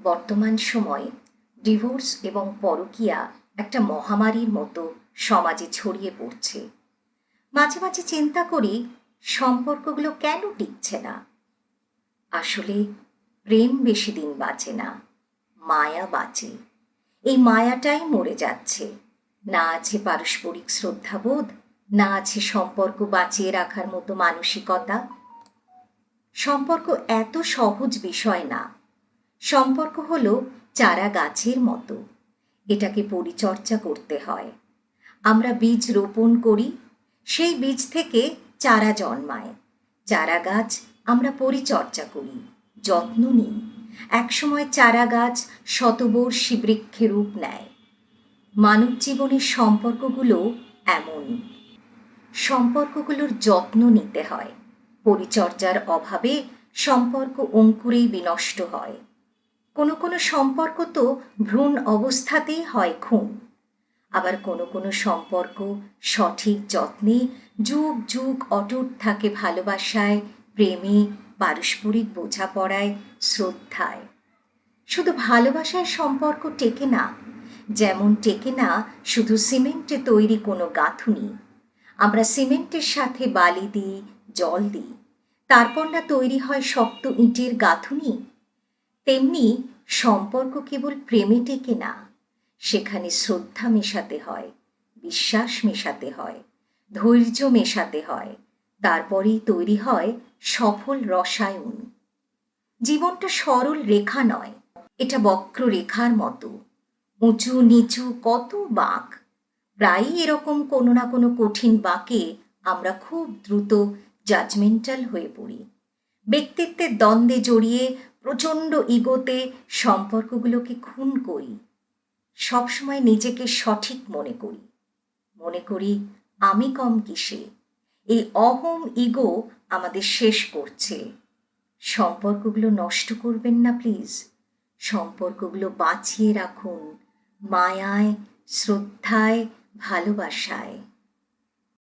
বর্তমান সময়ে ডিভোর্স এবং পরকীয়া একটা মহামারীর মতো সমাজে ছড়িয়ে পড়ছে। মাঝে মাঝে চিন্তা করি, সম্পর্কগুলো কেন টিকছে না। আসলে প্রেম বেশি দিন বাঁচে না, মায়া বাঁচে। এই মায়াটাই মরে যাচ্ছে। না আছে পারস্পরিক শ্রদ্ধাবোধ, না আছে সম্পর্ক বাঁচিয়ে রাখার মতো মানসিকতা। সম্পর্ক এত সহজ বিষয় না। সম্পর্ক হলো চারা গাছের মতো, এটাকে পরিচর্যা করতে হয়। আমরা বীজ রোপণ করি, সেই বীজ থেকে চারা জন্মায়। চারা গাছ আমরা পরিচর্যা করি, যত্ন নিই। একসময় চারা গাছ শতবর্ষী বৃক্ষে রূপ নেয়। মানব জীবনের সম্পর্কগুলো এমন। সম্পর্কগুলোর যত্ন নিতে হয়। পরিচর্যার অভাবে সম্পর্ক অঙ্কুরেই বিনষ্ট হয়। কোনো কোনো সম্পর্ক তো ভ্রূণ অবস্থাতেই হয় খুন। আবার কোনো কোনো সম্পর্ক সঠিক যত্নে যুগ যুগ অটুট থাকে, ভালোবাসায়, প্রেমে, পারস্পরিক বোঝাপড়ায়, শ্রদ্ধায়। শুধু ভালোবাসার সম্পর্ক টেকে না, যেমন টেকে না শুধু সিমেন্টে তৈরি কোনো গাঁথুনি। আমরা সিমেন্টের সাথে বালি দিই, জল দিই, তারপর না তৈরি হয় শক্ত ইটের গাঁথুনি। তেমনি সম্পর্ক কেবল প্রেমে টেকে না, সেখানে শ্রদ্ধা মেশাতে হয়, বিশ্বাস মেশাতে হয়, ধৈর্য মেশাতে হয়। তারপরেই তৈরি হয় সফল রসায়ন। জীবনটা সরল রেখা নয়, এটা বক্ররেখার মতো, উঁচু নিচু কত বাঁক। প্রায়ই এরকম কোনো না কোনো কঠিন বাঁকে আমরা খুব দ্রুত জাজমেন্টাল হয়ে পড়ি। ব্যক্তিত্বের দ্বন্দ্বে জড়িয়ে প্রচণ্ড ইগোতে সম্পর্কগুলোকে খুন করি। সবসময় নিজেকে সঠিক মনে করি আমি কম কিসে। এই অহম ইগো আমাদের শেষ করছে। সম্পর্কগুলো নষ্ট করবেন না প্লিজ। সম্পর্কগুলো বাঁচিয়ে রাখুন মায়ায়, শ্রদ্ধায়, ভালোবাসায়।